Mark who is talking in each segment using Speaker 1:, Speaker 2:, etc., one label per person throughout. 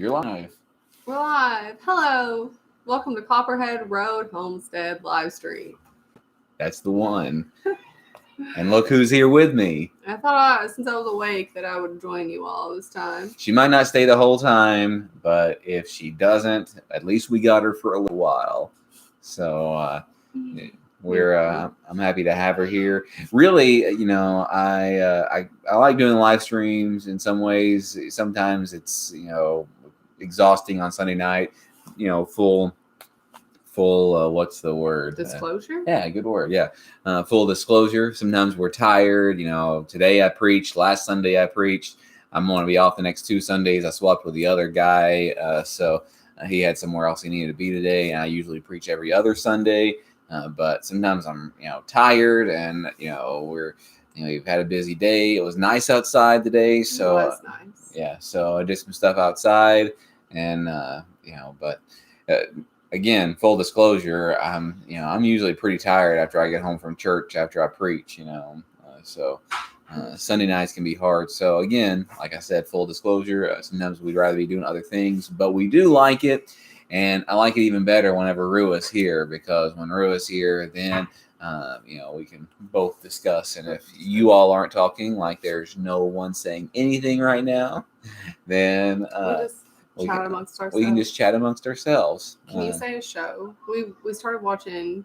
Speaker 1: You're live.
Speaker 2: We're live. Hello. Welcome to Copperhead Road Homestead live stream.
Speaker 1: That's the one. And look who's here with me.
Speaker 2: I thought since I was awake that I would join you all this time.
Speaker 1: She might not stay the whole time, but if she doesn't, at least we got her for a little while. So I'm happy to have her here. Really, I like doing live streams in some ways. Sometimes it's exhausting on Sunday night. Full what's the word?
Speaker 2: Disclosure?
Speaker 1: Yeah, good word. Yeah. Full disclosure. Sometimes we're tired. Today I preached. Last Sunday I preached. I'm going to be off the next 2 Sundays. I swapped with the other guy. So he had somewhere else he needed to be today. And I usually preach every other Sunday. But sometimes I'm, tired and, we've had a busy day. It was nice outside today. So
Speaker 2: it was nice.
Speaker 1: Yeah. So I did some stuff outside and, again, full disclosure, I'm usually pretty tired after I get home from church, after I preach, Sunday nights can be hard. So again, like I said, full disclosure, sometimes we'd rather be doing other things, but we do like it. And I like it even better whenever Rue is here, because when Rue is here, then, we can both discuss. And if you all aren't talking, like there's no one saying anything right now, then
Speaker 2: we
Speaker 1: can just chat amongst ourselves.
Speaker 2: Can you say a show? We started watching.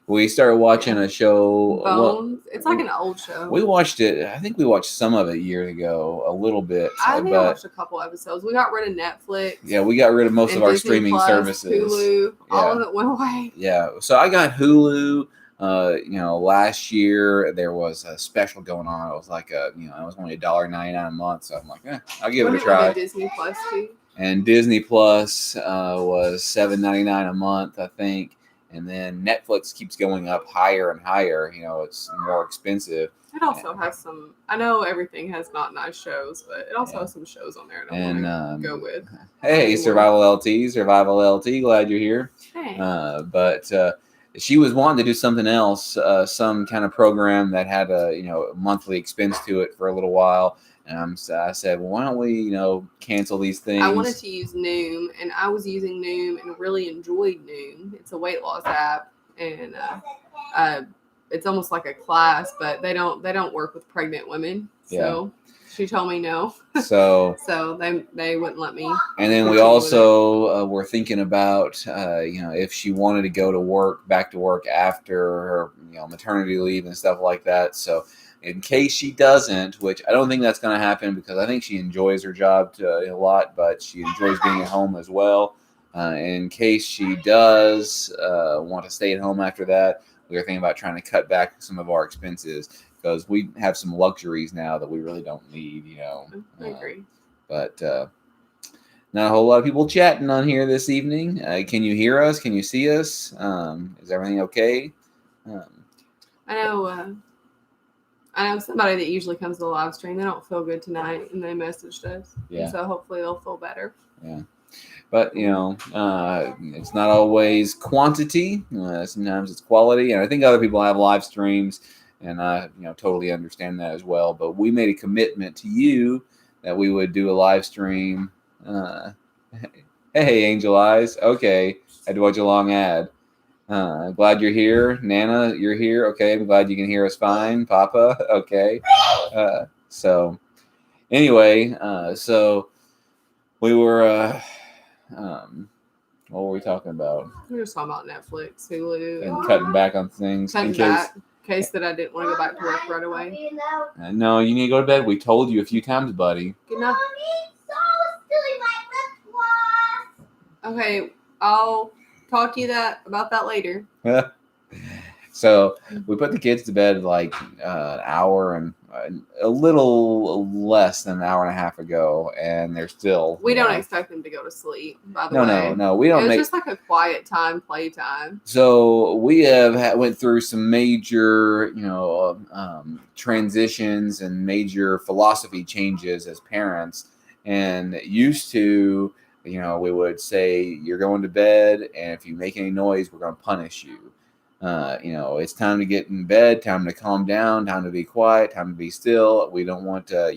Speaker 1: We started watching a show.
Speaker 2: Bones. It's like an old show.
Speaker 1: We watched it. I think we watched some of it years ago, a little bit.
Speaker 2: I watched a couple episodes. We got rid of Netflix.
Speaker 1: Yeah, we got rid of most of our
Speaker 2: Disney
Speaker 1: streaming
Speaker 2: Plus,
Speaker 1: services.
Speaker 2: Hulu, all of it went away.
Speaker 1: Yeah, so I got Hulu. Last year there was a special going on. It was like it was only $1.99 a month. So I'm like, I'll give it a try.
Speaker 2: Disney Plus too.
Speaker 1: And Disney Plus was $7.99 a month, I think. And then Netflix keeps going up higher and higher. It's more expensive.
Speaker 2: It also has some. I know everything has not nice shows, but it also has some shows on there I don't want to go with.
Speaker 1: Hey, Survival LT, glad you're here.
Speaker 2: Hey.
Speaker 1: But she was wanting to do something else, some kind of program that had a monthly expense to it for a little while. And I said, well, why don't we, cancel these things?
Speaker 2: I wanted to use Noom, and I was using Noom and really enjoyed Noom. It's a weight loss app, and it's almost like a class, but they don't work with pregnant women. So she told me no.
Speaker 1: So
Speaker 2: they wouldn't let me.
Speaker 1: And then we also were thinking about, if she wanted to go back to work after her, maternity leave and stuff like that. So in case she doesn't, which I don't think that's going to happen, because I think she enjoys her job a lot, but she enjoys being at home as well. In case she does want to stay at home after that, we were thinking about trying to cut back some of our expenses, because we have some luxuries now that we really don't need,
Speaker 2: I agree.
Speaker 1: But not a whole lot of people chatting on here this evening. Can you hear us? Can you see us? Is everything okay?
Speaker 2: I know somebody that usually comes to the live stream. They don't feel good tonight, and they messaged us.
Speaker 1: Yeah.
Speaker 2: So hopefully they'll feel better.
Speaker 1: Yeah. But, it's not always quantity. Sometimes it's quality. And I think other people have live streams, and I, totally understand that as well. But we made a commitment to you that we would do a live stream. Hey, Angel Eyes. Okay. Had to watch a long ad. Glad you're here. Nana, you're here. Okay. I'm glad you can hear us fine. Papa. Okay. So anyway, so we were, what were we talking about?
Speaker 2: We were just talking about Netflix, Hulu.
Speaker 1: And cutting back on things.
Speaker 2: In case that I didn't want to go back to work right away.
Speaker 1: No, you need to go to bed. We told you a few times, buddy.
Speaker 2: Good night. Okay, I'll talk to you about that later.
Speaker 1: So we put the kids to bed like an hour and a little less than an hour and a half ago, and they're still.
Speaker 2: We don't expect them to go to sleep. By the way,
Speaker 1: no, we don't.
Speaker 2: It's just like a quiet time, play time.
Speaker 1: So we have went through some major, transitions and major philosophy changes as parents, and used to. We would say, you're going to bed, and if you make any noise, we're going to punish you. It's time to get in bed, time to calm down, time to be quiet, time to be still. We don't want to,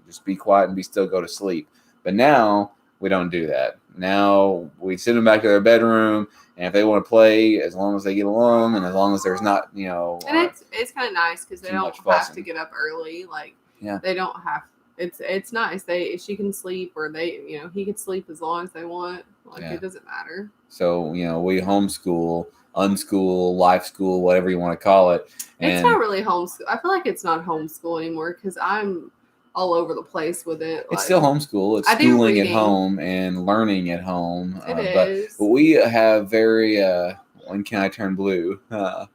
Speaker 1: just be quiet and be still, go to sleep. But now we don't do that. Now we send them back to their bedroom, and if they want to play, as long as they get along, and as long as there's not,
Speaker 2: and it's kind of nice because they don't have to get up early. Like, they don't have. It's nice. She can sleep, or he can sleep as long as they want. Like, it doesn't matter.
Speaker 1: So we homeschool, unschool, life school, whatever you want to call it. And
Speaker 2: it's not really homeschool. I feel like it's not homeschool anymore because I'm all over the place with it.
Speaker 1: It's still homeschool. It's schooling at home and learning at home.
Speaker 2: It is.
Speaker 1: But we have very. When can I turn blue? I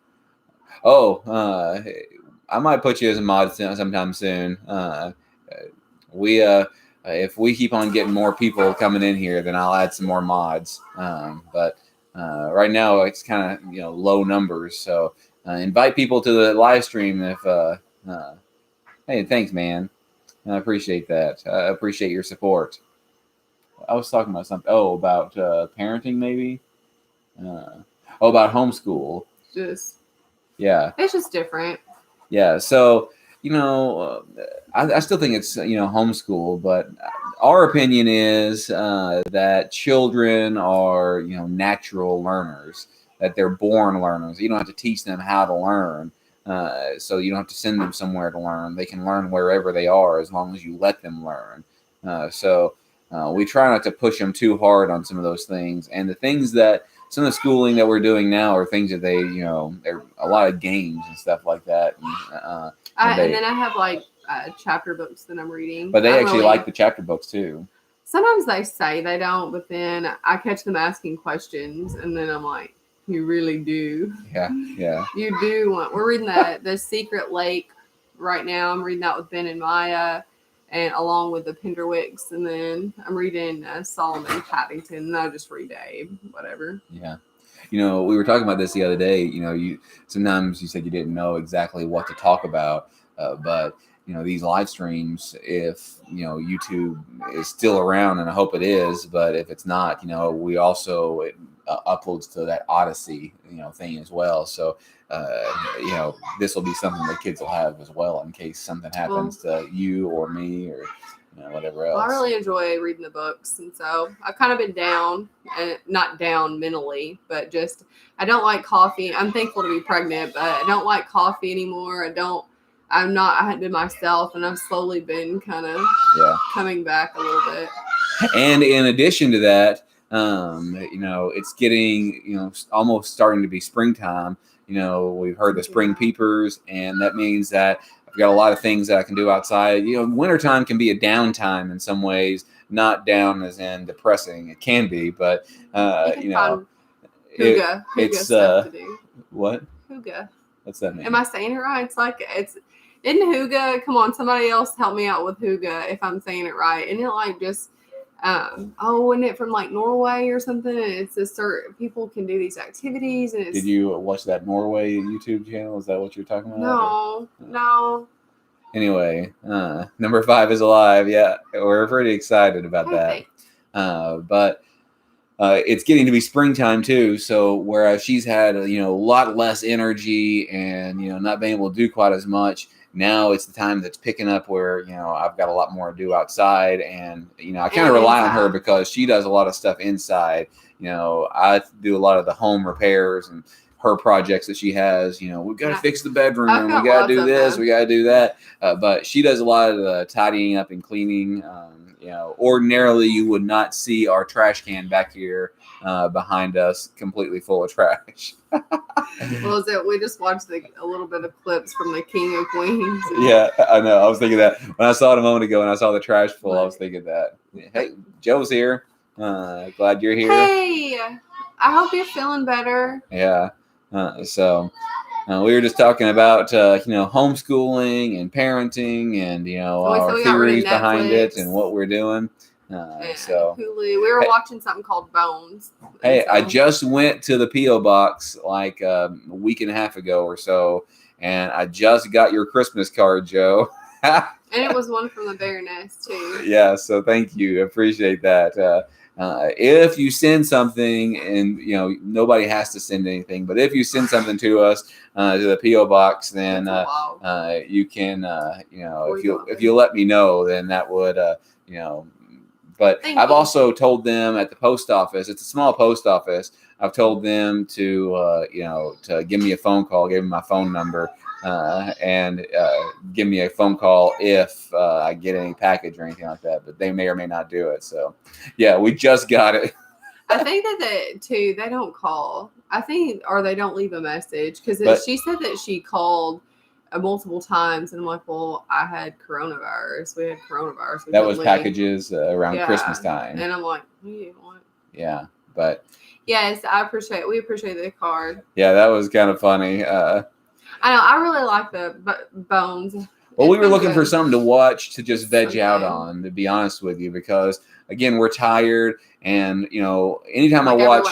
Speaker 1: might put you as a mod sometime soon. If we keep on getting more people coming in here, then I'll add some more mods. But right now it's kind of low numbers. So invite people to the live stream. Hey, thanks, man. I appreciate that. I appreciate your support. I was talking about something. About parenting, maybe. About homeschool.
Speaker 2: It's just different.
Speaker 1: Yeah. So I still think it's homeschool, but our opinion is that children are natural learners, that they're born learners. You don't have to teach them how to learn. So you don't have to send them somewhere to learn. They can learn wherever they are as long as you let them learn. So we try not to push them too hard on some of those things. And the things that some of the schooling that we're doing now are things that they, they're a lot of games and stuff like that. And
Speaker 2: then I have like chapter books that I'm reading.
Speaker 1: But they actually like the chapter books too.
Speaker 2: Sometimes they say they don't, but then I catch them asking questions, and then I'm like, you really do.
Speaker 1: Yeah.
Speaker 2: You do. We're reading the Secret Lake right now. I'm reading that with Ben and Maya, and along with the Penderwicks, and then I'm reading Solomon Paddington, and I just read Abe, whatever.
Speaker 1: Yeah. We were talking about this the other day. Sometimes you said you didn't know exactly what to talk about, but these live streams, if YouTube is still around, and I hope it is, but if it's not, we also uploads to that Odyssey thing as well. So this will be something that kids will have as well in case something happens to you or me or whatever else.
Speaker 2: Well, I really enjoy reading the books, and so I've kind of been down, and not down mentally, but just I don't like coffee. I'm thankful to be pregnant, but I don't like coffee anymore. I had been myself, and I've slowly been kind of coming back a little bit.
Speaker 1: And in addition to that, it's getting almost starting to be springtime. We've heard the spring peepers, and that means that I've got a lot of things that I can do outside. Wintertime can be a downtime in some ways, not down as in depressing. It can be, but
Speaker 2: it's stuff to do.
Speaker 1: What?
Speaker 2: Hygge.
Speaker 1: What's that mean?
Speaker 2: Am I saying it right? Isn't Hygge? Come on, somebody else help me out with Hygge if I'm saying it right. Isn't it like just isn't it from like Norway or something? And it's a certain people can do these activities. And
Speaker 1: did you watch that Norway YouTube channel? Is that what you're talking about?
Speaker 2: No.
Speaker 1: Anyway, number 5 is alive. Yeah, we're pretty excited about that. But it's getting to be springtime too. So whereas she's had a lot less energy and not being able to do quite as much, now it's the time that's picking up where I've got a lot more to do outside, and I kind of rely on her because she does a lot of stuff inside. I do a lot of the home repairs and her projects that she has. We've got to fix the bedroom, we got to do this, we got to do that. But she does a lot of the tidying up and cleaning. Ordinarily you would not see our trash can back here behind us completely full of trash.
Speaker 2: Well, we just watched a little bit of clips from the King of Queens.
Speaker 1: Yeah, I know. I was thinking that when I saw it a moment ago and I saw the trash full, I was thinking that. Hey, Joe's here. Glad you're here.
Speaker 2: Hey, I hope you're feeling better.
Speaker 1: Yeah. So we were just talking about homeschooling and parenting and our theories behind it and what we're doing. So
Speaker 2: Hulu. We were watching something called Bones.
Speaker 1: Hey, I just went to the P.O. box like a week and a half ago or so, and I just got your Christmas card, Joe.
Speaker 2: And it was one from the Baroness too.
Speaker 1: Yeah, so thank you. Appreciate that. If you send something, and nobody has to send anything, but if you send something to us to the P.O. box, then you can if you let me know, then that would But
Speaker 2: Thank
Speaker 1: I've
Speaker 2: you.
Speaker 1: also told them at the post office. It's a small post office. I've told them to to give me a phone call, give me my phone number, and give me a phone call if I get any package or anything like that. But they may or may not do it. So, yeah, we just got it.
Speaker 2: I think that too. They don't call. I think, or they don't leave a message because she said that she called multiple times, and I'm like, well, I had coronavirus. We had coronavirus.
Speaker 1: That was packages around Christmas time,
Speaker 2: and I'm like, what do you want?
Speaker 1: Yeah, but
Speaker 2: yes, we appreciate the card.
Speaker 1: Yeah, that was kind of funny.
Speaker 2: I know. I really like the bones.
Speaker 1: Well, we were looking for something to watch to just veg out on, to be honest with you, because again, we're tired, and anytime
Speaker 2: like
Speaker 1: I watch,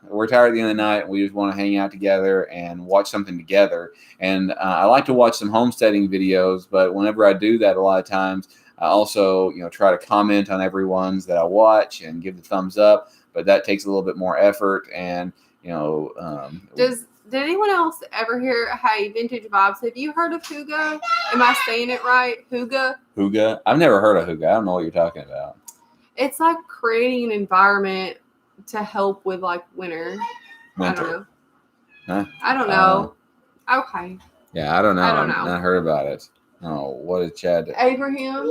Speaker 1: we're tired at the end of the night, and we just want to hang out together and watch something together. And I like to watch some homesteading videos, but whenever I do that, a lot of times I also try to comment on everyone's that I watch and give the thumbs up, but that takes a little bit more effort. And
Speaker 2: Did anyone else ever hear, hey, Vintage Vibes, have you heard of Hygge? Am I saying it right? Hygge?
Speaker 1: Hygge? I've never heard of Hygge. I don't know what you're talking about.
Speaker 2: It's like creating an environment to help with like winter. I don't know.
Speaker 1: Huh?
Speaker 2: I don't know. Okay.
Speaker 1: Yeah, I don't know. I've not heard about it. Oh, what did Chad do?
Speaker 2: Abraham?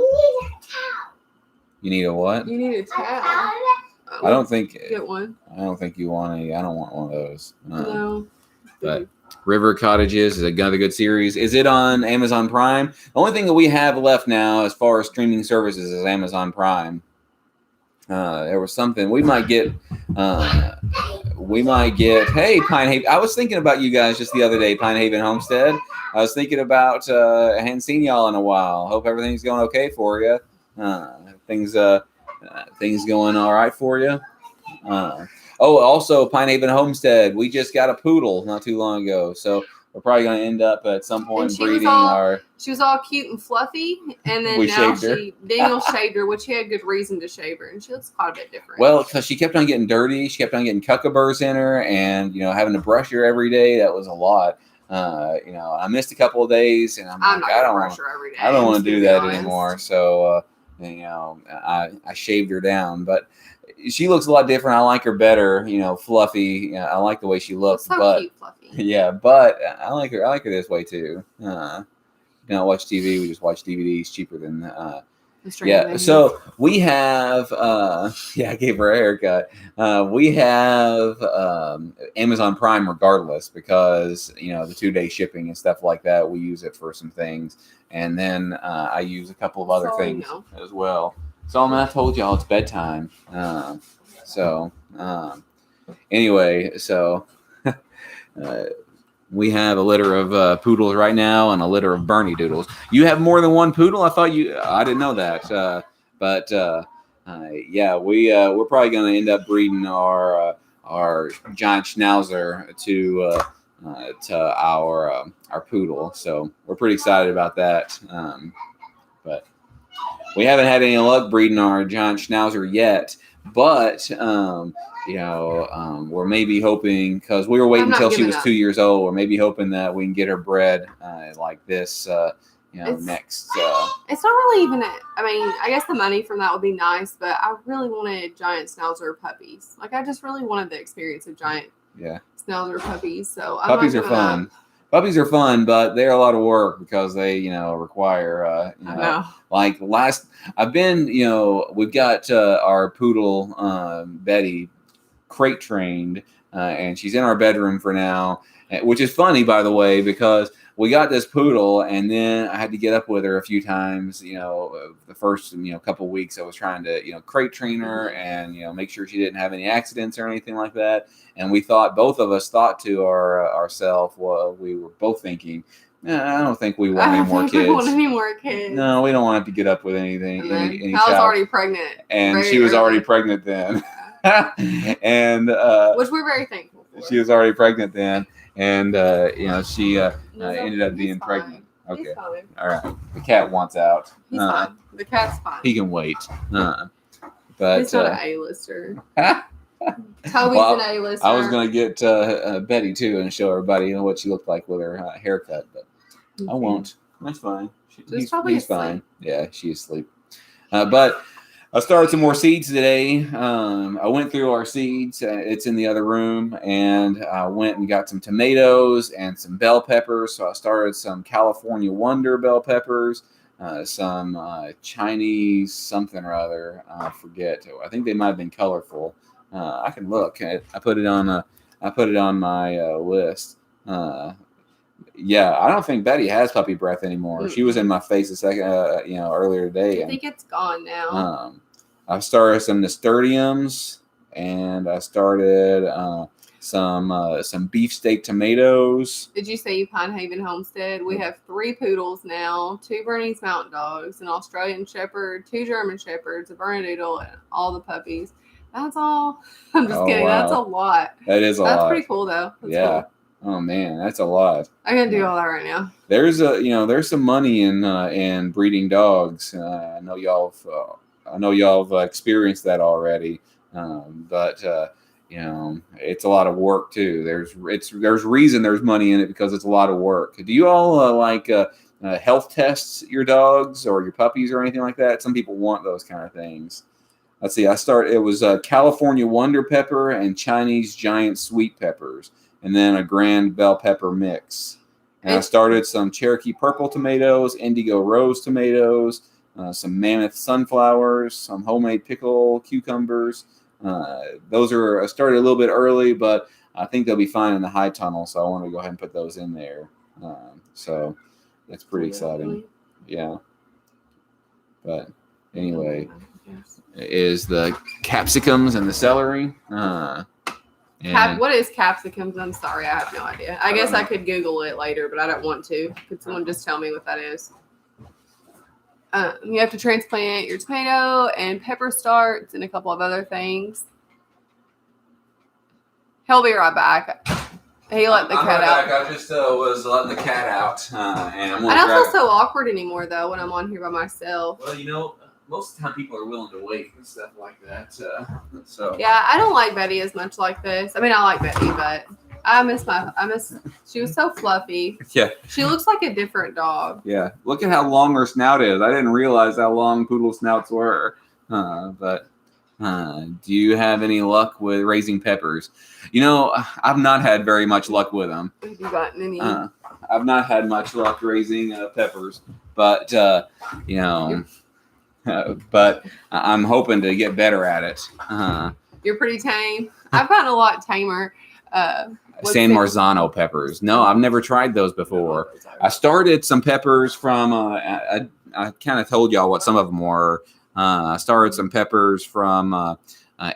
Speaker 1: You need a what?
Speaker 2: You need a towel.
Speaker 1: I don't think.
Speaker 2: Get one.
Speaker 1: I don't think you want any. I don't want one of those.
Speaker 2: No.
Speaker 1: But River Cottages is another good series. Is it on Amazon Prime? The only thing that we have left now as far as streaming services is Amazon Prime. There was something we might get. Hey, Pine Haven. I was thinking about you guys just the other day, Pine Haven Homestead. I was thinking about. I hadn't seen y'all in a while. Hope everything's going okay for you. Things going all right for you. Also Pine Haven Homestead. We just got a poodle not too long ago, so we're probably going to end up at some point breeding our.
Speaker 2: She was all cute and fluffy, and then Daniel shaved her, which he had good reason to shave her, and she looks quite a bit different.
Speaker 1: Well, because she kept on getting dirty, she kept on getting cuckaburrs in her, and having to brush her every day. That was a lot. I missed a couple of days, and I don't want to do that anymore. So I shaved her down, but she looks a lot different. I like her better, fluffy. I like the way she looks.
Speaker 2: So cute, fluffy.
Speaker 1: Yeah, but I like her. I like her this way too. We don't watch TV. We just watch DVDs. Cheaper than. So we have. I gave her a haircut. We have Amazon Prime regardless because the 2-day shipping and stuff like that. We use it for some things, and then I use a couple of other things as well. So I told y'all it's bedtime. Anyway, so we have a litter of poodles right now and a litter of Bernie doodles. You have more than one poodle? I didn't know that. We're probably going to end up breeding our giant schnauzer to our poodle. So we're pretty excited about that. But we haven't had any luck breeding our giant schnauzer yet, but we're maybe hoping because we were waiting until she was 2 years old. We're maybe hoping that we can get her bred like this. Next.
Speaker 2: It's not really even. I guess the money from that would be nice, but I really wanted giant schnauzer puppies. Like I just really wanted the experience of giant schnauzer puppies. So
Speaker 1: puppies are fun. Puppies are fun, but they're a lot of work because they, require, like we've got our poodle, Betty, crate trained, and she's in our bedroom for now, which is funny, by the way, because we got this poodle and then I had to get up with her a few times, the first, couple of weeks I was trying to, crate train her and, make sure she didn't have any accidents or anything like that. And both of us thought to ourselves, well, we were both thinking, I don't think we want any more kids.
Speaker 2: We want any more kids.
Speaker 1: No, we don't want to have to get up with anything. Any
Speaker 2: I was already pregnant.
Speaker 1: And she was already pregnant then. And
Speaker 2: which we're very thankful for.
Speaker 1: She was already pregnant then. And, she ended up being pregnant. Okay.
Speaker 2: He's fine.
Speaker 1: All right. The cat wants out.
Speaker 2: He's fine. The cat's fine.
Speaker 1: He can wait. But
Speaker 2: he's not an A-lister. Toby's an A-lister.
Speaker 1: I was going to get Betty, too, and show everybody what she looked like with her haircut, but I won't. That's fine. He's fine. Yeah, she's asleep. But I started some more seeds today. I went through our seeds. It's in the other room, and I went and got some tomatoes and some bell peppers. So I started some California Wonder bell peppers, some Chinese something or other. I forget. I think they might have been colorful. I can look. I put it on. I put it on my list. Yeah, I don't think Betty has puppy breath anymore. She was in my face a second, earlier today.
Speaker 2: I think it's gone now.
Speaker 1: I started some nasturtiums, and I started some beefsteak tomatoes.
Speaker 2: Did you say you Pine Haven Homestead? We have 3 poodles now, 2 Bernese Mountain Dogs, an Australian Shepherd, 2 German Shepherds, a Bernedoodle, and all the puppies. That's all. I'm just kidding.
Speaker 1: Wow.
Speaker 2: That's a lot.
Speaker 1: That is a lot.
Speaker 2: That's pretty cool, though. That's
Speaker 1: yeah.
Speaker 2: Cool.
Speaker 1: Oh man, that's a lot.
Speaker 2: I gotta do all that right now.
Speaker 1: There's some money in breeding dogs. I know y'all have experienced that already. But it's a lot of work too. There's reason there's money in it because it's a lot of work. Do you all health tests your dogs or your puppies or anything like that? Some people want those kind of things. Let's see. It was California Wonder Pepper and Chinese Giant Sweet Peppers, and then a Grand Bell Pepper mix. And I started some Cherokee Purple tomatoes, Indigo Rose tomatoes, some Mammoth sunflowers, some homemade pickle cucumbers. I started a little bit early, but I think they'll be fine in the high tunnel, so I want to go ahead and put those in there. So that's pretty exciting. Yeah. But anyway, is the capsicums and the celery.
Speaker 2: What is capsicums? I'm sorry, I have no idea. I guess I could Google it later, but I don't want to. Could someone just tell me what that is? You have to transplant your tomato and pepper starts and a couple of other things. He'll be right back. He let the cat out.
Speaker 1: I just was letting the cat out. And
Speaker 2: I don't feel so awkward anymore, though, when I'm on here by myself.
Speaker 1: Well, most of the time people are willing to wait and stuff like that. So
Speaker 2: yeah, I don't like Betty as much like this. I mean, I like Betty, but she was so fluffy.
Speaker 1: Yeah.
Speaker 2: She looks like a different dog.
Speaker 1: Yeah. Look at how long her snout is. I didn't realize how long poodle snouts were. But do you have any luck with raising peppers? I've not had very much luck with them.
Speaker 2: Have you gotten any?
Speaker 1: I've not had much luck raising peppers, but but I'm hoping to get better at it.
Speaker 2: You're pretty tame. I've gotten a lot tamer.
Speaker 1: San Marzano peppers. No, I've never tried those before. I started some peppers from, I kind of told y'all what some of them were. I started some peppers from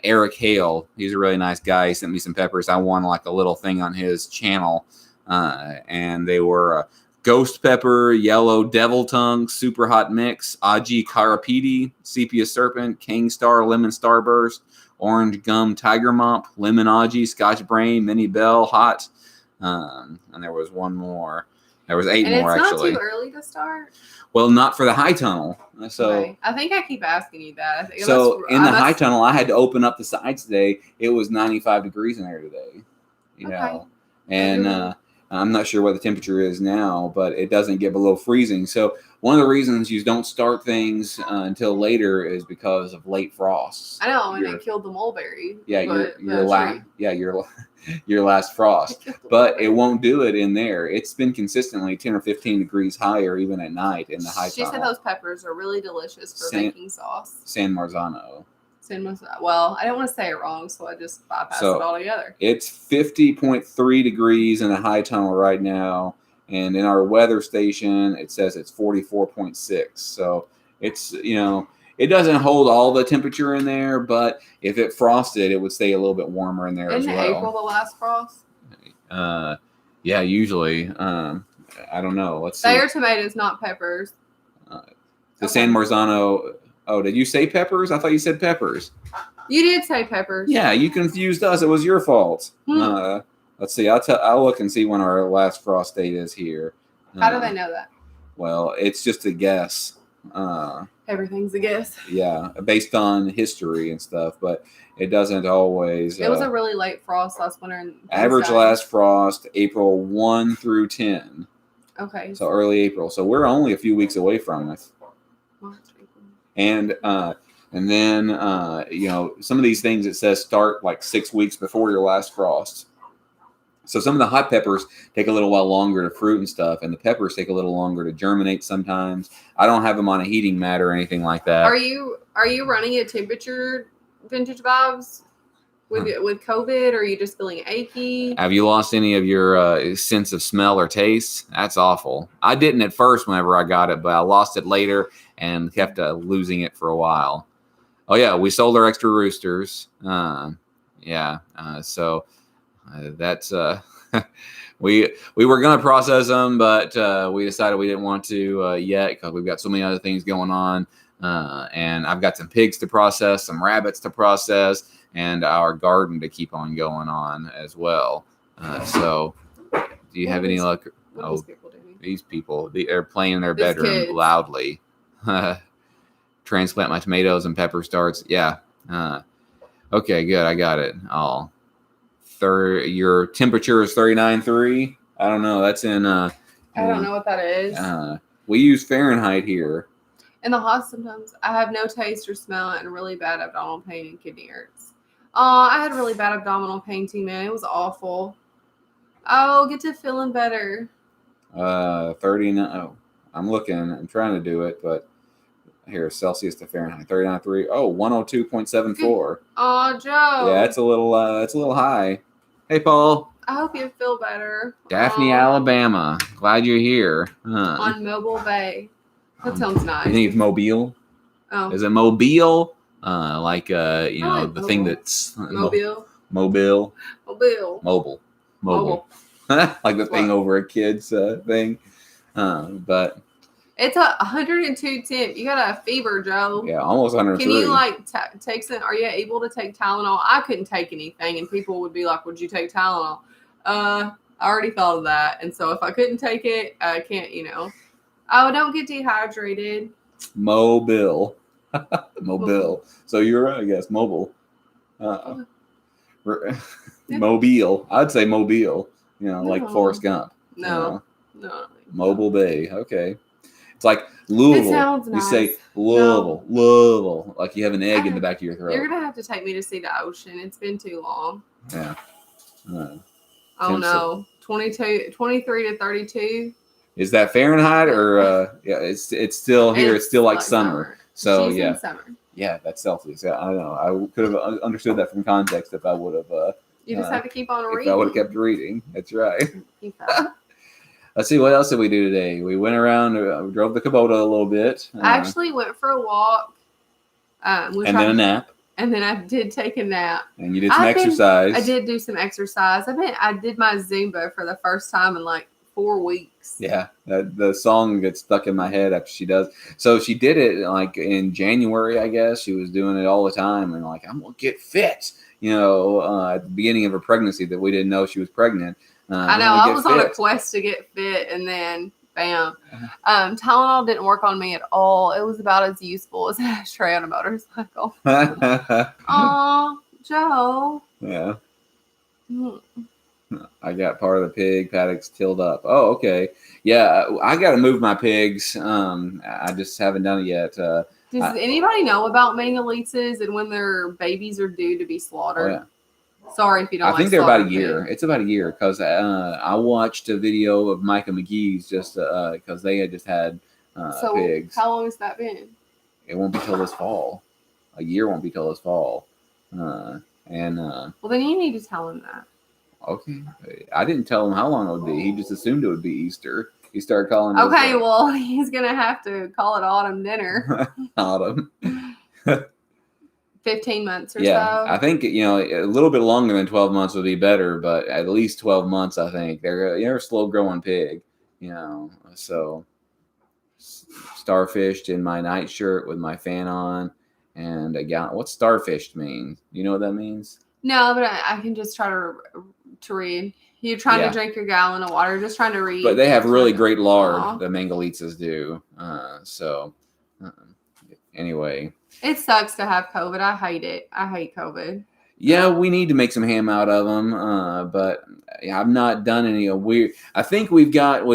Speaker 1: Eric Hale. He's a really nice guy. He sent me some peppers. I won like a little thing on his channel. And they were Ghost Pepper, Yellow Devil Tongue, Super Hot Mix, Aji Carapiti, Sepia Serpent, King Star, Lemon Starburst, Orange Gum Tiger Mump, Lemon Aji, Scotch Brain, Mini Bell, Hot. And there was one more. There was 8 more, actually.
Speaker 2: It's not too early to start?
Speaker 1: Well, not for the high tunnel. So
Speaker 2: okay. I think I keep asking you that.
Speaker 1: In the high tunnel, I had to open up the sides today. It was 95 degrees in there today. And I'm not sure what the temperature is now, but it doesn't get below freezing. So one of the reasons you don't start things until later is because of late frosts.
Speaker 2: I know, and it killed the mulberry.
Speaker 1: Yeah, your last frost. But it won't do it in there. It's been consistently 10 or 15 degrees higher even at night in the high tunnel.
Speaker 2: She said those peppers are really delicious for making sauce.
Speaker 1: San Marzano.
Speaker 2: Well, I don't want to say it wrong, so I just bypass it altogether.
Speaker 1: It's 50.3 degrees in the high tunnel right now, and in our weather station, it says it's 44.6. So it's, it doesn't hold all the temperature in there, but if it frosted, it would stay a little bit warmer in there as well.
Speaker 2: Isn't April the last frost?
Speaker 1: Yeah, usually. I don't know. Let's see.
Speaker 2: They are tomatoes, not peppers.
Speaker 1: The San Marzano. Oh, did you say peppers? I thought you said peppers.
Speaker 2: You did say peppers.
Speaker 1: Yeah, you confused us. It was your fault. Let's see. I'll look and see when our last frost date is here.
Speaker 2: How do they know that?
Speaker 1: Well, it's just a guess.
Speaker 2: Everything's a guess.
Speaker 1: Yeah, based on history and stuff, but it doesn't always.
Speaker 2: It was a really late frost last winter.
Speaker 1: Average last frost, April 1 through 10.
Speaker 2: Okay.
Speaker 1: So early April. So we're only a few weeks away from it. And And then, some of these things, it says start like 6 weeks before your last frost. So some of the hot peppers take a little while longer to fruit and stuff, and the peppers take a little longer to germinate sometimes. I don't have them on a heating mat or anything like that.
Speaker 2: Are you running a temperature vintage vibes with COVID, or are you just feeling achy?
Speaker 1: Have you lost any of your sense of smell or taste? That's awful. I didn't at first whenever I got it, but I lost it later and kept losing it for a while. Oh yeah, we sold our extra roosters. So that's we were gonna process them, but we decided we didn't want to yet because we've got so many other things going on. And I've got some pigs to process, some rabbits to process, and our garden to keep on going on as well. So, do you have any luck? Oh, these people, they're playing in their bedroom loudly. Transplant my tomatoes and pepper starts. Yeah. Okay, good. I got it all. Your temperature is 39.3. I don't know. That's in.
Speaker 2: I don't know what that is.
Speaker 1: We use Fahrenheit here.
Speaker 2: In the house, sometimes I have no taste or smell and really bad abdominal pain and kidney hurts. I had really bad abdominal pain too, man. It was awful. Oh, get to feeling better.
Speaker 1: 39. Oh, I'm looking. I'm trying to do it, but here, Celsius to Fahrenheit. 39.3. Oh, 102.74.
Speaker 2: Oh, Joe.
Speaker 1: Yeah, it's a little high. Hey, Paul.
Speaker 2: I hope you feel better.
Speaker 1: Daphne, Alabama. Glad you're here.
Speaker 2: On Mobile Bay. That sounds nice.
Speaker 1: You think it's Mobile?
Speaker 2: Oh.
Speaker 1: Is it Mobile? Like
Speaker 2: like
Speaker 1: the
Speaker 2: Mobile.
Speaker 1: thing that's
Speaker 2: Mobile.
Speaker 1: Mobile.
Speaker 2: Mobile.
Speaker 1: Mobile. Like the thing over a kid's thing. But
Speaker 2: it's 102 temp. You got a fever, Joe.
Speaker 1: yeah, almost 103.
Speaker 2: Can you take some? Are you able to take Tylenol? I couldn't take anything, and people would be like, "Would you take Tylenol?" I already thought of that, and so if I couldn't take it, I can't. Oh, don't get dehydrated.
Speaker 1: Mobile. So you're, I guess, mobile. Mobile. I'd say Mobile. Like Forrest Gump.
Speaker 2: No.
Speaker 1: Mobile Bay. Okay. It's like Louisville.
Speaker 2: It sounds nice.
Speaker 1: You say Louisville. Like you have an egg in the back of your throat.
Speaker 2: You're going to have to take me to see the ocean. It's been too long.
Speaker 1: Yeah.
Speaker 2: Oh, no. 23 to 32.
Speaker 1: Is that Fahrenheit or yeah? It's still here. It's still like summer. So
Speaker 2: She's
Speaker 1: yeah.
Speaker 2: in summer.
Speaker 1: Yeah, that's Celsius. Yeah, I know. I could have understood that from context if I would have.
Speaker 2: You just have to keep on reading.
Speaker 1: If I would have kept reading. That's right. Let's see, what else did we do today? We went around, we drove the Kubota a little bit.
Speaker 2: I actually went for a walk.
Speaker 1: And then a nap.
Speaker 2: And then I did take a nap.
Speaker 1: And you did some exercise.
Speaker 2: I did do some exercise. I did my Zumba for the first time in like 4 weeks.
Speaker 1: Yeah, the song gets stuck in my head after she does. So she did it like in January, I guess. She was doing it all the time and like, I'm going to get fit. At the beginning of her pregnancy that we didn't know she was pregnant.
Speaker 2: I know. I was on a quest to get fit, and then bam. Tylenol didn't work on me at all. It was about as useful as an ashtray on a motorcycle. Aw, Joe.
Speaker 1: Yeah. I got part of the pig paddocks tilled up. Oh, okay. Yeah, I got to move my pigs. I just haven't done it yet.
Speaker 2: Does anybody know about mangalitas and when their babies are due to be slaughtered?
Speaker 1: Oh, yeah.
Speaker 2: Sorry if you don't.
Speaker 1: I think they're about a year. It's about a year because I watched a video of Micah McGee's just because they had just had pigs.
Speaker 2: How long has that been?
Speaker 1: It won't be till this fall. A year won't be till this fall. Well,
Speaker 2: then you need to tell him that.
Speaker 1: Okay. I didn't tell him how long it would be. He just assumed it would be Easter. He started calling it.
Speaker 2: Okay, well, he's going to have to call it autumn dinner.
Speaker 1: Autumn.
Speaker 2: 15 months or so.
Speaker 1: Yeah, I think, a little bit longer than 12 months would be better, but at least 12 months, I think. They're a slow-growing pig, So starfished in my nightshirt with my fan on and a gallon. What's starfished mean? Do you know what that means? No,
Speaker 2: but I can just try to read. You're trying to drink your gallon of water, just trying to read.
Speaker 1: But they have really great lard, the mangalitas do. Anyway.
Speaker 2: It sucks to have COVID. I hate it. I hate COVID.
Speaker 1: Yeah, we need to make some ham out of them, but I've not done any weird. I think we have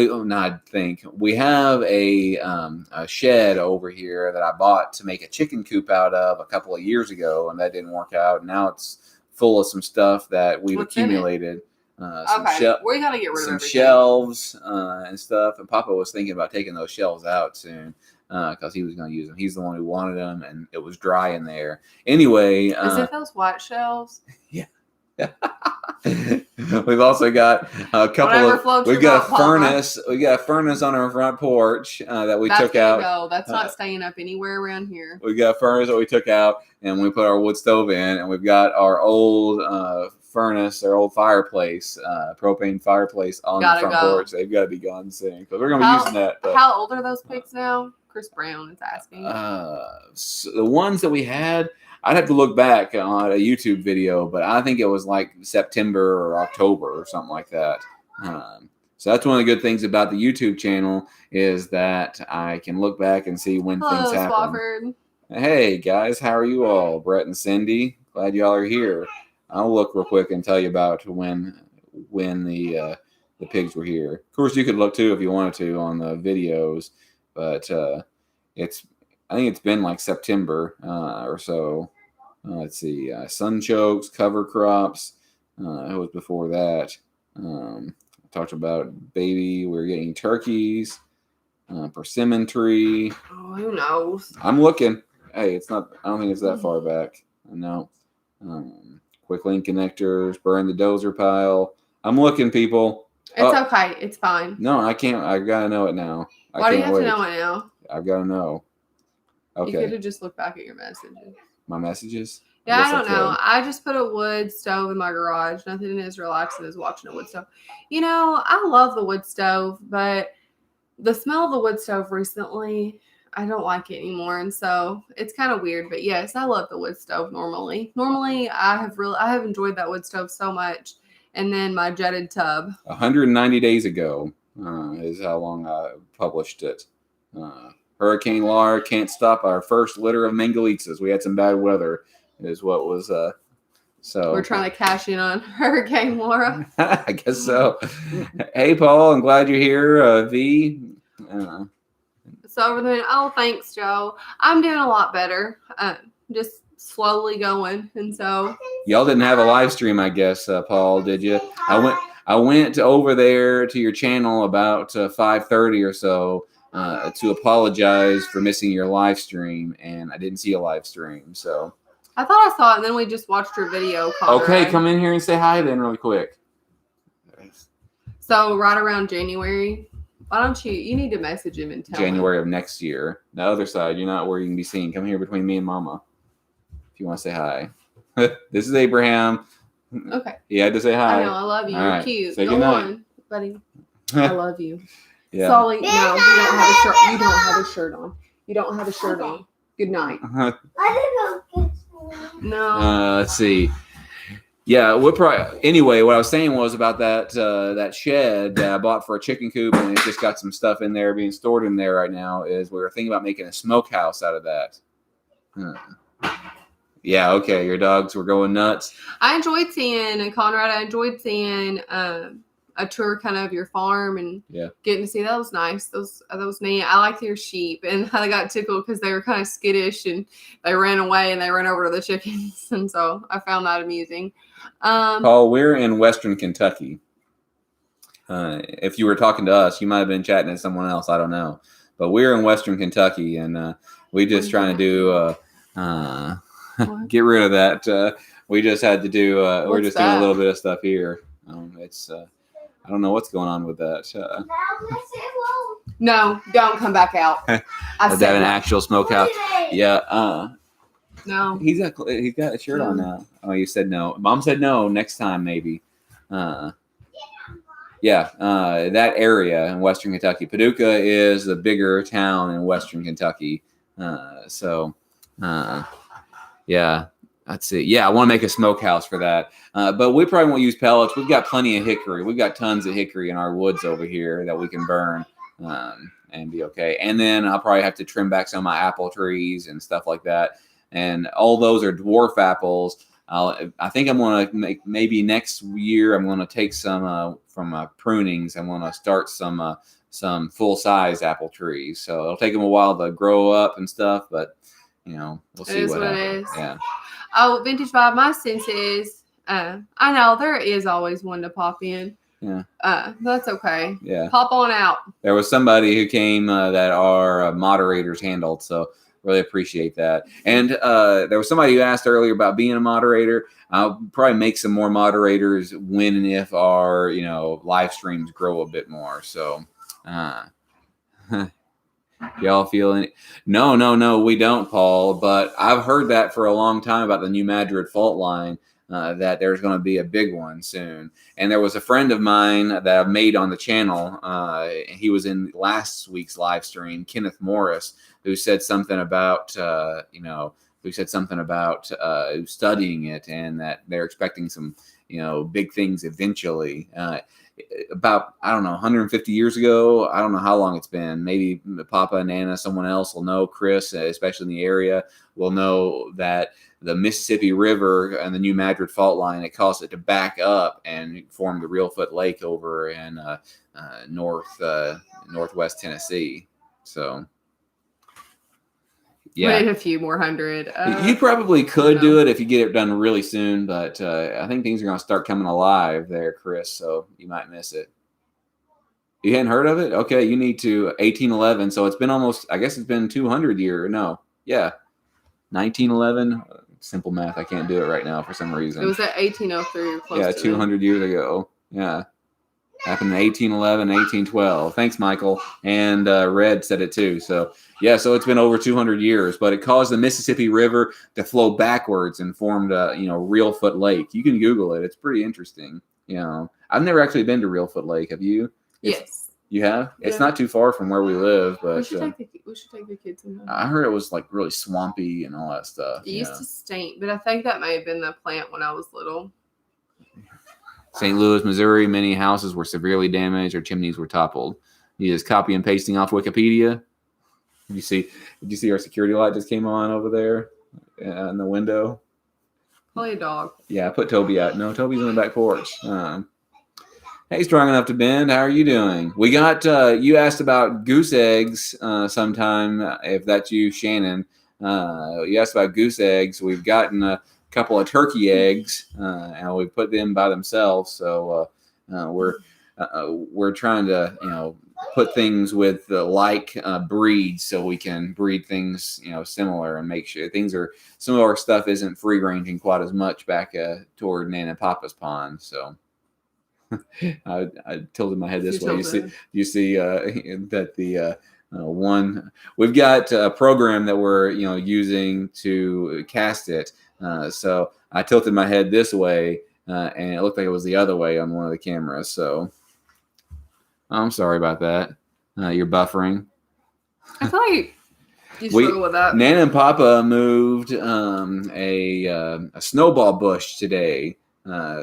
Speaker 1: a shed over here that I bought to make a chicken coop out of a couple of years ago, and that didn't work out. Now it's full of some stuff that we've accumulated.
Speaker 2: We gotta get rid of
Speaker 1: some
Speaker 2: everything.
Speaker 1: shelves and stuff. And Papa was thinking about taking those shelves out soon because he was going to use them. He's the one who wanted them, and it was dry in there. Anyway,
Speaker 2: is it those white shelves?
Speaker 1: Yeah. We've also got a couple we've got a furnace. We got a furnace on our front porch that we took out.
Speaker 2: Go. That's not staying up anywhere around here.
Speaker 1: We got a furnace that we took out, and we put our wood stove in, and we've got our old furnace, our old fireplace, propane fireplace on the front porch. They've got to be gone soon because we're going to be using that. But,
Speaker 2: how old are those pigs now? Chris Brown is asking.
Speaker 1: So the ones that we had, I'd have to look back on a YouTube video, but I think it was like September or October or something like that. So that's one of the good things about the YouTube channel is that I can look back and see when things happen.
Speaker 2: Swafford.
Speaker 1: Hey guys, how are you all? Brett and Cindy, glad y'all are here. I'll look real quick and tell you about when the pigs were here. Of course, you could look too if you wanted to on the videos, but I think it's been like September or so. Let's see, sunchokes, cover crops. It was before that. I talked about baby. We're getting turkeys, persimmon tree.
Speaker 2: Oh, who knows?
Speaker 1: I'm looking. Hey, it's not. I don't think it's that far back. No. Quick link connectors. Burn the dozer pile. I'm looking, people.
Speaker 2: It's okay. It's fine.
Speaker 1: No, I can't. I gotta know it now.
Speaker 2: Why do you have to know it now?
Speaker 1: I've got to know. Okay.
Speaker 2: You could have just looked back at your messages.
Speaker 1: My messages?
Speaker 2: Yeah, I don't know. I just put a wood stove in my garage. Nothing is relaxing as watching a wood stove. You know, I love the wood stove, but the smell of the wood stove recently, I don't like it anymore. And so it's kind of weird. But yes, I love the wood stove normally. Normally, I have enjoyed that wood stove so much. And then my jetted tub.
Speaker 1: 190 days ago is how long I published it. Hurricane Laura can't stop our first litter of mangalitas. We had some bad weather, is what was so.
Speaker 2: We're trying to cash in on Hurricane Laura.
Speaker 1: I guess so. Hey, Paul, I'm glad you're here. V.
Speaker 2: So over there, oh, thanks, Joe. I'm doing a lot better. Just slowly going, and so.
Speaker 1: Y'all didn't have a live stream, I guess, Paul, did you? I went over there to your channel about 5:30 or so. To apologize for missing your live stream, and I didn't see a live stream, so.
Speaker 2: I thought I saw it, and then we just watched your video. Conrad.
Speaker 1: Okay, come in here and say hi then really quick.
Speaker 2: So right around January, why don't you need to message him and tell
Speaker 1: January of next year. The other side, you're not where you can be seen. Come here between me and Mama if you want to say hi. This is Abraham.
Speaker 2: Okay.
Speaker 1: He had to say hi.
Speaker 2: I know, I love you.
Speaker 1: All
Speaker 2: You're
Speaker 1: right.
Speaker 2: cute.
Speaker 1: Say
Speaker 2: Go on, buddy. I love you.
Speaker 1: Yeah.
Speaker 2: Sully, no, you don't have a shirt. You don't have a shirt on. You don't have a shirt on. Good night. No.
Speaker 1: Let's see. Yeah, we'll probably. Anyway, what I was saying was about that shed that I bought for a chicken coop, and it's just got some stuff in there being stored in there right now. Is we were thinking about making a smokehouse out of that. Yeah. Okay. Your dogs were going nuts.
Speaker 2: I enjoyed seeing Conrad. I enjoyed seeing a tour kind of your farm and getting to see that was nice. That was neat. I liked your sheep and how they got tickled because they were kind of skittish and they ran away and they ran over to the chickens. And so I found that amusing.
Speaker 1: Paul, we're in Western Kentucky. If you were talking to us, you might have been chatting to someone else. I don't know. But we're in Western Kentucky and we just trying to do get rid of that. We just had to do we're just doing a little bit of stuff here. It's I don't know what's going on with that.
Speaker 2: No, don't come back out.
Speaker 1: Is that an actual smokehouse? Yeah.
Speaker 2: No.
Speaker 1: He's got a shirt on now. Oh, you said no. Mom said no. Next time maybe. Yeah. That area in Western Kentucky. Paducah is the bigger town in Western Kentucky. Yeah. Let's see. Yeah, I want to make a smokehouse for that. But we probably won't use pellets. We've got plenty of hickory. We've got tons of hickory in our woods over here that we can burn and be okay. And then I'll probably have to trim back some of my apple trees and stuff like that. And all those are dwarf apples. I think I'm going to make maybe next year. I'm going to take some from prunings. I'm going to start some full size apple trees. So it'll take them a while to grow up and stuff, but we'll see what happens. Yeah.
Speaker 2: Oh, Vintage Vibe, my sense is, I know there is always one to pop in.
Speaker 1: Yeah.
Speaker 2: That's okay.
Speaker 1: Yeah.
Speaker 2: Pop on out.
Speaker 1: There was somebody who came that our moderators handled, so really appreciate that. And there was somebody who asked earlier about being a moderator. I'll probably make some more moderators when and if our live streams grow a bit more. So y'all feeling it? No, we don't, Paul. But I've heard that for a long time about the New Madrid fault line. That there's going to be a big one soon. And there was a friend of mine that I've made on the channel. He was in last week's live stream, Kenneth Morris, who said something about, studying it and that they're expecting some, big things eventually. About, I don't know, 150 years ago. I don't know how long it's been. Maybe Papa and Nana, someone else will know. Chris, especially in the area, will know that the Mississippi River and the New Madrid fault line, it caused it to back up and form the Reelfoot Lake over in northwest Tennessee. So, yeah.
Speaker 2: Wait a few more hundred.
Speaker 1: You probably could do it if you get it done really soon, but I think things are going to start coming alive there, Chris, so you might miss it. You hadn't heard of it? Okay, you need to 1811. So it's been almost, I guess it's been 200 years. No, yeah, 1911. Simple math. I can't do it right now for some reason.
Speaker 2: It was at 1803 or close
Speaker 1: yeah,
Speaker 2: to
Speaker 1: 200 years ago. Yeah. Happened in 1811, 1812. Thanks, Michael. And Red said it too. So, yeah, so it's been over 200 years, but it caused the Mississippi River to flow backwards and formed a, Reelfoot Lake. You can Google it. It's pretty interesting. I've never actually been to Reelfoot Lake. Have you?
Speaker 2: Yes.
Speaker 1: You have? Yeah. It's not too far from where we live, but we should take the kids. I heard it was like really swampy and all that stuff.
Speaker 2: It used to stink, but I think that may have been the plant when I was little.
Speaker 1: St. Louis, Missouri, many houses were severely damaged or chimneys were toppled. You just copy and pasting off Wikipedia. Did you see our security light just came on over there in the window?
Speaker 2: Probably a dog.
Speaker 1: Yeah, I put Toby out. No, Toby's on the back porch. Hey, Strong Enough to Bend, how are you doing? We got, you asked about goose eggs sometime, if that's you, Shannon. You asked about goose eggs. We've gotten a couple of turkey eggs, and we put them by themselves. So we're trying to, put things with like breeds so we can breed things, similar and make sure some of our stuff isn't free ranging quite as much back toward Nana and Papa's pond. So. I tilted my head this way. You see that the one we've got a program that we're using to cast it. So I tilted my head this way, and it looked like it was the other way on one of the cameras. So I'm sorry about that. You're buffering.
Speaker 2: I feel like you struggle with that.
Speaker 1: Nana and Papa moved a snowball bush today.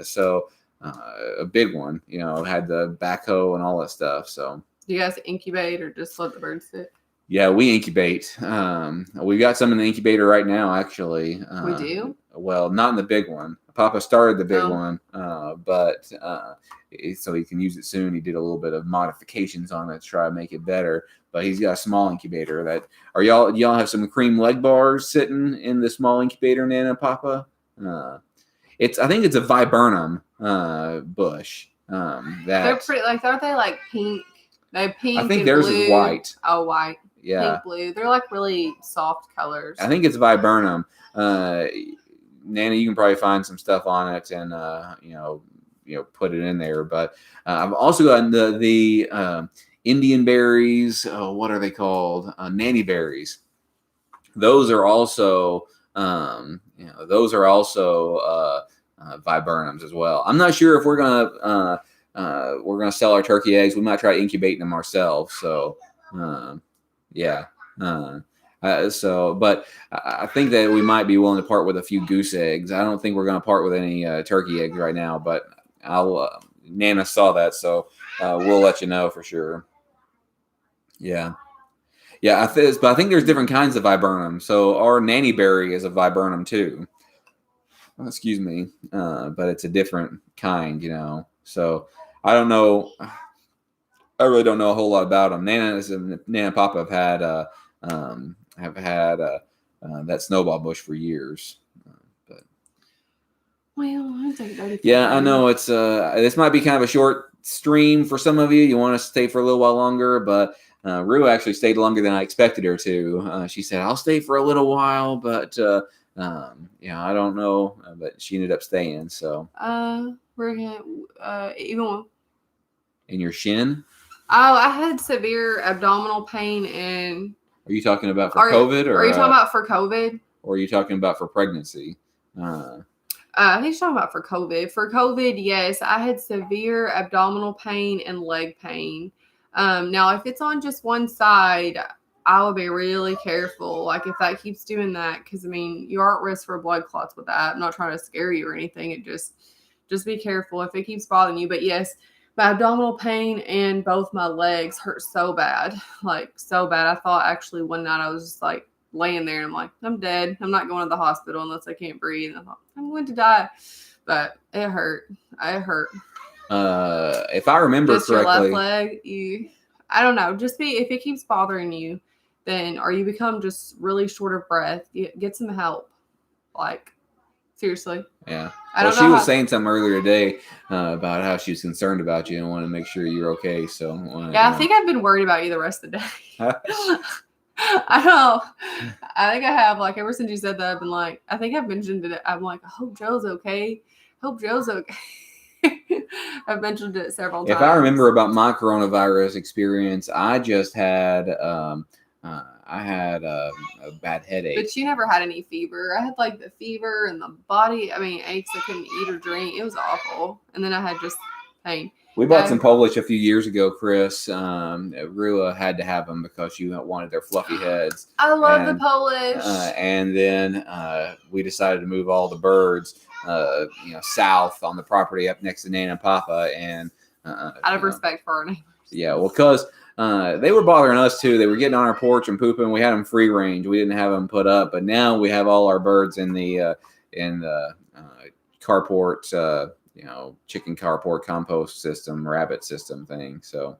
Speaker 1: So. A big one, had the backhoe and all that stuff. So,
Speaker 2: do you guys incubate or just let the birds sit?
Speaker 1: Yeah, we incubate. We've got some in the incubator right now, actually.
Speaker 2: We do?
Speaker 1: Well, not in the big one. Papa started the big one, but so he can use it soon. He did a little bit of modifications on it to try to make it better. But he's got a small incubator. Y'all have some cream leg bars sitting in the small incubator, Nana and Papa? I think it's a viburnum bush.
Speaker 2: They're pretty. Aren't they like pink? They're pink.
Speaker 1: I think
Speaker 2: and
Speaker 1: theirs
Speaker 2: blue.
Speaker 1: is white.
Speaker 2: Oh, white.
Speaker 1: Yeah.
Speaker 2: Pink, blue. They're like really soft colors.
Speaker 1: I think it's viburnum. Nana, you can probably find some stuff on it and put it in there. But I've also got the Indian berries. What are they called? Nanny berries. Those are also. Those are also viburnums as well. I'm not sure if we're gonna sell our turkey eggs. We might try incubating them ourselves. So, yeah. But I think that we might be willing to part with a few goose eggs. I don't think we're gonna part with any turkey eggs right now. But Nana saw that, so we'll let you know for sure. Yeah. Yeah, but I think there's different kinds of viburnum. So our nanny berry is a viburnum too. excuse me, but it's a different kind, So I don't know. I really don't know a whole lot about them. Nana and Papa have had that Snowball Bush for years. But
Speaker 2: Well, I think that.
Speaker 1: yeah, I know it's this might be kind of a short stream for some of you. You want to stay for a little while longer, but Rue actually stayed longer than I expected her to. She said, "I'll stay for a little while," but I don't know. But she ended up staying. So
Speaker 2: we're gonna even.
Speaker 1: In your shin?
Speaker 2: Oh, I had severe abdominal pain and.
Speaker 1: Are you talking about for COVID, or
Speaker 2: are you talking about for COVID?
Speaker 1: Or are you talking about for pregnancy?
Speaker 2: I think she's talking about for COVID. For COVID, yes, I had severe abdominal pain and leg pain. Now, if it's on just one side, I will be really careful. Like if that keeps doing that, because you are at risk for blood clots with that. I'm not trying to scare you or anything. It just be careful if it keeps bothering you. But yes, my abdominal pain and both my legs hurt so bad, like so bad. I thought actually one night I was just like laying there and I'm like, I'm dead. I'm not going to the hospital unless I can't breathe. And I thought, I'm going to die. But it hurt. It hurt.
Speaker 1: If I remember
Speaker 2: just
Speaker 1: correctly,
Speaker 2: your left leg, I don't know. Just if it keeps bothering you, then or you become just really short of breath, get some help. Like seriously.
Speaker 1: Yeah. Well, she was saying something earlier today about how she was concerned about you and wanted to make sure you're okay. So
Speaker 2: I think I've been worried about you the rest of the day. I know. I think I have. Like ever since you said that, I've been like, I think I've mentioned it. I'm like, I hope Joe's okay. Hope Joe's okay. I've mentioned it several times.
Speaker 1: If I remember about my coronavirus experience, I just had a bad headache.
Speaker 2: But you never had any fever. I had like the fever and the body. Aches. I couldn't eat or drink. It was awful. And then I had just pain.
Speaker 1: We bought some Polish a few years ago, Chris. Rua had to have them because she wanted their fluffy heads.
Speaker 2: I love the Polish.
Speaker 1: And then we decided to move all the birds, south on the property up next to Nana and Papa. And
Speaker 2: out of respect for our neighbors.
Speaker 1: Yeah, well, because they were bothering us too. They were getting on our porch and pooping. We had them free range. We didn't have them put up, but now we have all our birds in the carport. Chicken carport compost system, rabbit system thing. So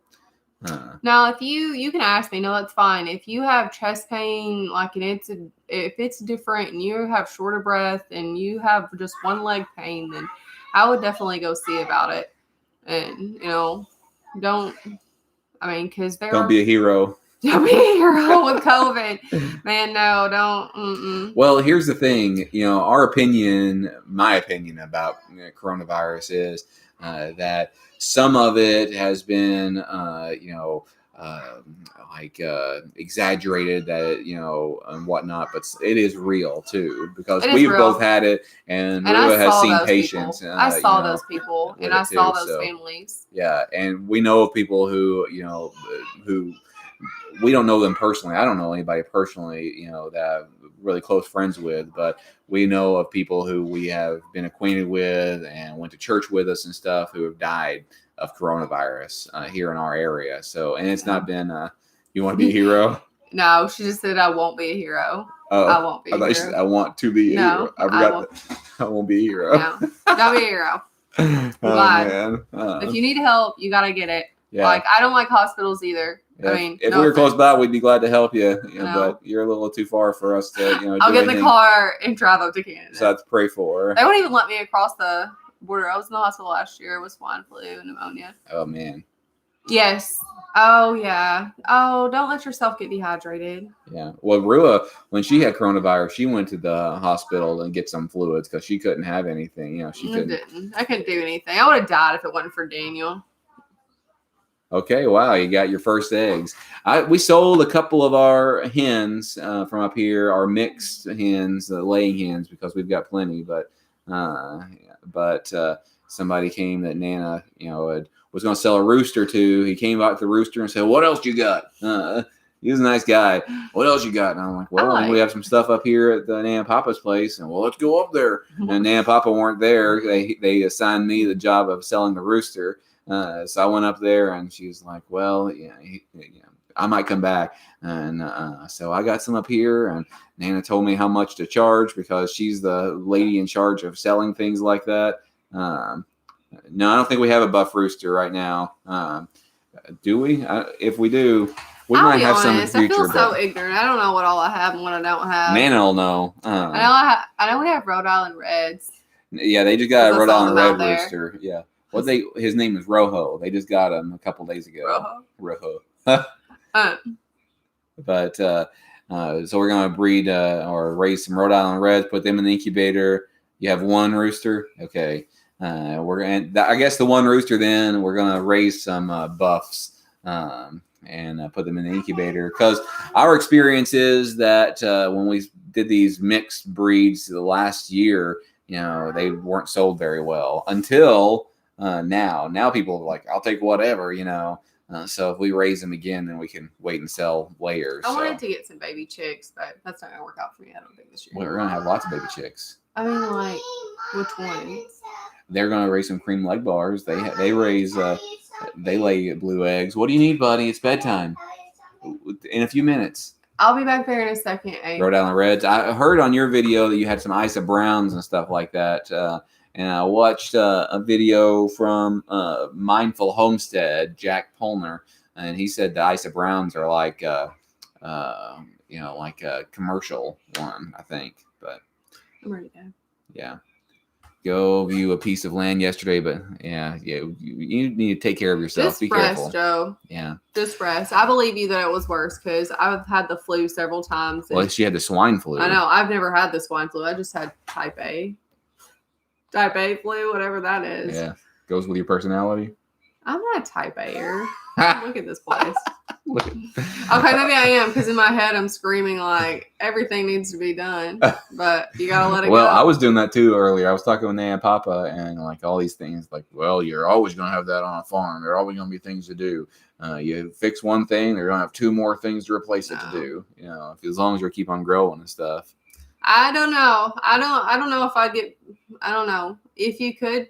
Speaker 2: now if you can ask me, no, that's fine. If you have chest pain, like, and if it's different and you have shorter breath and you have just one leg pain, then I would definitely go see about it. And, because
Speaker 1: don't be a hero.
Speaker 2: Don't be a hero with COVID. Man, no, don't. Mm-mm.
Speaker 1: Well, here's the thing. My opinion about coronavirus is that some of it has been, exaggerated, that, and whatnot, but it is real too, because we've both had it, and Rua has seen patients.
Speaker 2: I saw those people, and I saw those families.
Speaker 1: Yeah, and we know of people who we don't know them personally. I don't know anybody personally, that I'm really close friends with, but we know of people who we have been acquainted with and went to church with us and stuff who have died of coronavirus here in our area. So, and it's not been, you want to be a hero?
Speaker 2: No, she just said I won't be a hero.
Speaker 1: Oh,
Speaker 2: I won't be a hero.
Speaker 1: Said, I want to be a hero. I forgot that. I won't be a hero.
Speaker 2: No, don't be a hero.
Speaker 1: Man.
Speaker 2: If you need help, you got to get it.
Speaker 1: Yeah.
Speaker 2: Like, I don't like hospitals either.
Speaker 1: Yeah, if we were close by, we'd be glad to help you. But you're a little too far for us to,
Speaker 2: I'll get in the car and drive up to Canada.
Speaker 1: So that's pray for.
Speaker 2: They won't even let me across the border. I was in the hospital last year with swine flu and pneumonia.
Speaker 1: Oh man.
Speaker 2: Yes. Oh yeah. Oh, don't let yourself get dehydrated.
Speaker 1: Yeah. Well, Rua, when she had coronavirus, she went to the hospital and get some fluids because she couldn't have anything. She couldn't.
Speaker 2: I couldn't do anything. I would have died if it wasn't for Daniel.
Speaker 1: Okay, wow, you got your first eggs. We sold a couple of our hens from up here, our mixed hens, laying hens, because we've got plenty. But somebody came that Nana, was going to sell a rooster to. He came out to the rooster and said, "What else you got?" He was a nice guy. "What else you got?" And I'm like, "Well, we have some stuff up here at the Nana and Papa's place." And, "Well, let's go up there." And Nana and Papa weren't there. They assigned me the job of selling the rooster. So I went up there, and she was like, "Well, I might come back. And so I got some up here, and Nana told me how much to charge because she's the lady in charge of selling things like that. No, I don't think we have a buff rooster right now. Do we? If we do, we might have some in the future.
Speaker 2: I feel so ignorant. I don't know what all I have and what I don't have.
Speaker 1: Nana will know.
Speaker 2: I know we have Rhode Island Reds.
Speaker 1: Yeah, they just got a Rhode Island Red Rooster. Yeah. His name is Rojo. They just got him a couple days ago. Rojo. But so we're gonna breed or raise some Rhode Island Reds, put them in the incubator. You have one rooster, okay. We're gonna. I guess the one rooster. Then we're gonna raise some buffs and put them in the incubator. Because our experience is that when we did these mixed breeds the last year, they weren't sold very well until now. Now people are like, I'll take whatever, So if we raise them again, then we can wait and sell layers.
Speaker 2: I wanted to get some baby chicks, but that's not gonna work out for me. I don't think this year.
Speaker 1: Well, we're gonna have lots of baby chicks.
Speaker 2: I mean, like, which ones?
Speaker 1: They're gonna raise some cream leg bars. They raise they lay blue eggs. What do you need, buddy? It's bedtime. In a few minutes.
Speaker 2: I'll be back there in a second.
Speaker 1: Rhode Island Reds. I heard on your video that you had some Isa Browns and stuff like that. And I watched a video from Mindful Homestead, Jack Polner, and he said the Isa Browns are like, like a commercial one, I think. But
Speaker 2: I'm ready to go.
Speaker 1: Yeah. Go view a piece of land yesterday, but you need to take care of yourself.
Speaker 2: Just
Speaker 1: be
Speaker 2: rest,
Speaker 1: careful,
Speaker 2: Joe.
Speaker 1: Yeah,
Speaker 2: just rest. I believe you that it was worse because I've had the flu several times.
Speaker 1: Well, she had the swine flu.
Speaker 2: I know. I've never had the swine flu. I just had type A flu, whatever that is.
Speaker 1: Yeah, goes with your personality.
Speaker 2: I'm not a type A-er. Look at this place. Okay, maybe I am because in my head I'm screaming like everything needs to be done, but you gotta let it go.
Speaker 1: Well, I was doing that too earlier. I was talking with Nan and Papa and like all these things. Like, well, you're always gonna have that on a farm. There are always gonna be things to do. You fix one thing, they're gonna have two more things to replace it to do. As long as you keep on growing and stuff.
Speaker 2: I don't know. I don't know if I'd get. I don't know if you could.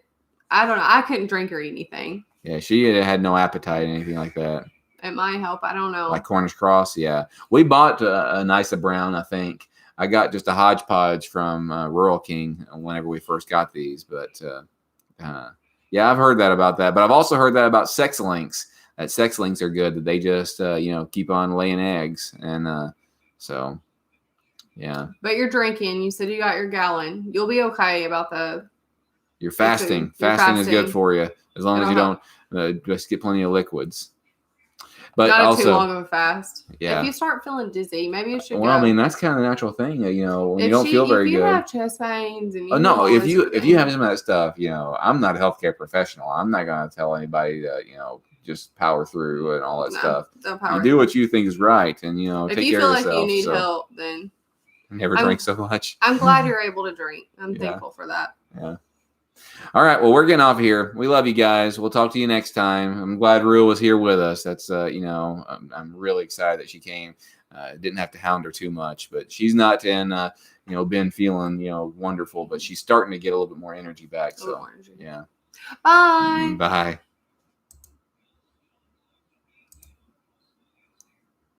Speaker 2: I don't know. I couldn't drink or eat anything.
Speaker 1: Yeah, she had no appetite or anything like that.
Speaker 2: It might help. I don't know.
Speaker 1: Like Cornish Cross, yeah. We bought an Isa Brown, I think. I got just a hodgepodge from Rural King whenever we first got these. But, I've heard that about that. But I've also heard that about sex links. That sex links are good, that they just, keep on laying eggs. And so, yeah.
Speaker 2: But you're drinking. You said you got your gallon. You'll be okay about the...
Speaker 1: You're fasting. Fasting is good for you. As long as you don't just get plenty of liquids. But
Speaker 2: not
Speaker 1: also,
Speaker 2: too long of a fast.
Speaker 1: Yeah.
Speaker 2: If you start feeling dizzy, maybe you should.
Speaker 1: Well, I mean, that's kind of the natural thing. When you don't feel very good. If
Speaker 2: you have chest pains and
Speaker 1: if you have some of that stuff, I'm not a healthcare professional. I'm not going to tell anybody to just power through and all that stuff. You do what you think is right, and take care of yourself. If you feel like you need help, then never drink so much.
Speaker 2: I'm glad you're able to drink. I'm thankful for that.
Speaker 1: Yeah. All right. Well, we're getting off here. We love you guys. We'll talk to you next time. I'm glad Rue was here with us. That's, I'm really excited that she came. Didn't have to hound her too much, but she's not been feeling, wonderful, but she's starting to get a little bit more energy back. So, yeah.
Speaker 2: Bye.
Speaker 1: Bye.